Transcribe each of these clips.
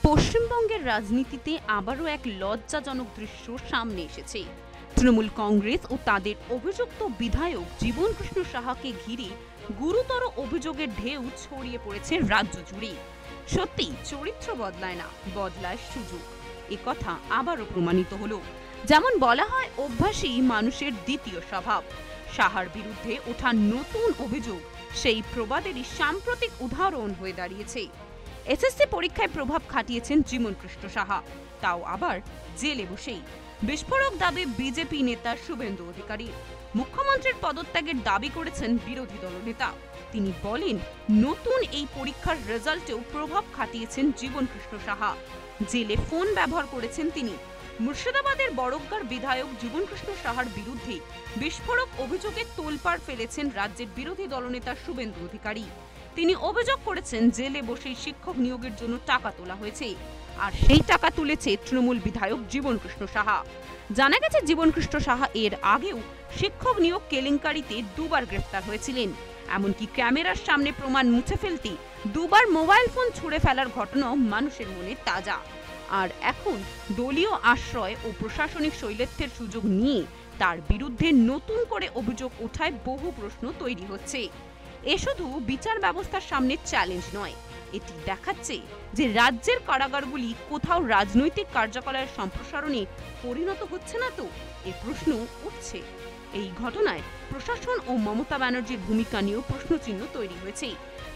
পশ্চিমবঙ্গের রাজনীতিতে আবারও এক লজ্জাজনক দৃশ্য সামনে এসেছে। তৃণমূল কংগ্রেস ও তাদের অভিযুক্ত বিধায়ক জীবনকৃষ্ণ সাহাকে ঘিরে গুরুতর অভিযোগের ঢেউ ছড়িয়ে পড়েছে রাজ্য জুড়ে। সত্যি চরিত্র বদলায় না, বদলায় সুযোগ। একথা আবারও প্রমাণিত হলো। যেমন বলা হয়, অভ্যাসী মানুষের দ্বিতীয় স্বভাব। সাহার বিরুদ্ধে ওঠা নতুন অভিযোগ সেই প্রবাদেরই সাম্প্রতিক উদাহরণ হয়ে দাঁড়িয়েছে। এসএসসি পরীক্ষায় প্রভাব খাটিয়েছেন জীবনকৃষ্ণ সাহা, তাও আবার জেলে বসেই। বিস্ফোরক দাবি বিজেপি নেতা শুভেন্দু অধিকারী। মুখ্যমন্ত্রীর পদত্যাগের দাবি করেছেন বিরোধী দলনেতা। তিনি বলেন, নতুন এই পরীক্ষার রেজাল্টেও প্রভাব খাটিয়েছেন জীবনকৃষ্ণ সাহা। জেলে ফোন ব্যবহার করেছেন তিনি। মুর্শিদাবাদের বড়গ্গার বিধায়ক জীবনকৃষ্ণ সাহার বিরুদ্ধে বিস্ফোরক অভিযোগে তোলপাড় ফেলেছেন রাজ্যের বিরোধী দলনেতা শুভেন্দু অধিকারী। তিনি অভিযোগ করেছেন, জেলে বসেই শিক্ষক নিয়োগের জন্য টাকা তোলা হয়েছে, আর সেই টাকা তুলেছে তৃণমূল বিধায়ক জীবনকৃষ্ণ সাহা। জানা গেছে, জীবনকৃষ্ণ সাহা এর আগেও শিক্ষক নিয়োগ কেলেঙ্কারিতে দুবার গ্রেফতার হয়েছিলেন। এমনকি ক্যামেরার সামনে প্রমাণ মুছে ফেলতে দুবার মোবাইল ফোন ছুঁড়ে ফেলার ঘটনাও মানুষের মনে তাজা। আর এখন দলীয় আশ্রয় ও প্রশাসনিক শৈলেত্যের সুযোগ নিয়ে তার বিরুদ্ধে নতুন করে অভিযোগ ওঠায় বহু প্রশ্ন তৈরি হচ্ছে। এ শুধু বিচার ব্যবস্থার সামনে চ্যালেঞ্জ নয়, এটি দেখাচ্ছে যে রাজ্যের কারাগারগুলি কোথাও রাজনৈতিক কার্যকলাপের সম্প্রসারণে পরিণত হচ্ছে না তো, এ প্রশ্ন উঠছে। এই ঘটনায় প্রশাসন ও মমতা ব্যানার্জির ভূমিকা নিয়েও প্রশ্নচিহ্ন তৈরি হয়েছে।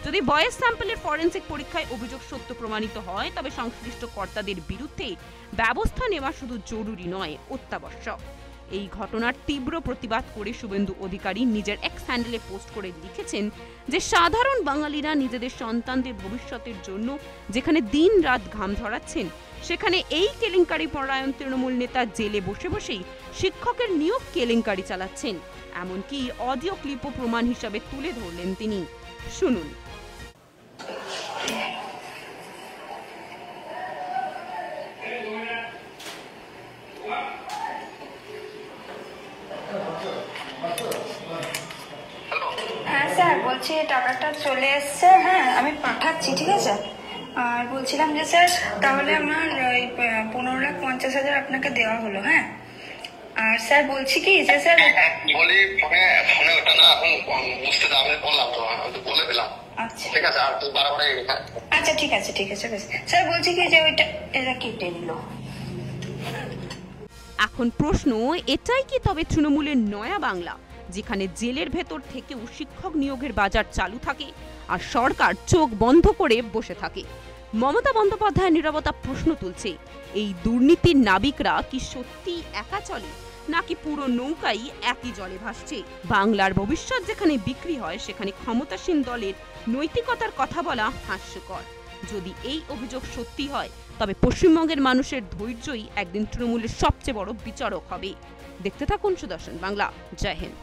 যদি ভয়েস স্যাম্পলের ফরেনসিক পরীক্ষায় অভিযোগ সত্য প্রমাণিত হয়, তবে সংশ্লিষ্ট কর্তাদের বিরুদ্ধে ব্যবস্থা নেওয়া শুধু জরুরি নয়, অত্যাবশ্যক। এই ঘটনার তীব্র প্রতিবাদ করে শুভেন্দু অধিকারী নিজের এক্স হ্যান্ডেলে পোস্ট করে লিখেছেন যে, সাধারণ বাঙালিরা নিজেদের সন্তানদের ভবিষ্যতের জন্য যেখানে দিন রাত ঘাম ঝরাচ্ছেন, সেখানে এই কেলেঙ্কারি পরায়ণ তৃণমূল নেতা জেলে বসে বসেই শিক্ষকের নিয়োগ কেলেঙ্কারি চালাচ্ছেন। এমনকি অডিও ক্লিপও প্রমাণ হিসাবে তুলে ধরলেন তিনি। শুনুন। হ্যাঁ স্যার, বলছি টাকাটা চলে এসছে। হ্যাঁ, আমি পাঠাচ্ছি, ঠিক আছে। আর বলছিলাম যে স্যার, তাহলে আমার ওই 15,50,000 আপনাকে দেওয়া হলো। হ্যাঁ, আর স্যার বলছি কি যে স্যার বলি ফোনে ওটা না এখন বুঝতে দাও, আমি বললাম তো, আমি বলে দিলাম। আচ্ছা ঠিক আছে, আর তুই বারবার আচ্ছা ঠিক আছে বেশ। স্যার বলছি কি যে ওইটা এরা কেটে নিল। এখন প্রশ্ন, এটাই কি তবে তৃণমূলের নয়া বাংলা, যেখানে জেলের ভেতর থেকেও শিক্ষক নিয়োগের বাজার চালু থাকে আর সরকার চোখ বন্ধ করে বসে থাকে? মমতা বন্দ্যোপাধ্যায়ের নীরবতা প্রশ্ন তুলছে। এই দুর্নীতির নাবিকরা কি সত্যি একা চলে, নাকি পুরো নৌকাই একই জলে ভাসছে? বাংলার ভবিষ্যৎ যেখানে বিক্রি হয়, সেখানে ক্ষমতাসীন দলের নৈতিকতার কথা বলা হাস্যকর। যদি এই অভিযোগ সত্যি হয়, তবে পশ্চিমবঙ্গের মানুষের ধৈর্যই একদিন তৃণমূলের সবচেয়ে বড় বিচারক হবে। দেখতে থাকুন সুদর্শন বাংলা। জয় হিন্দ।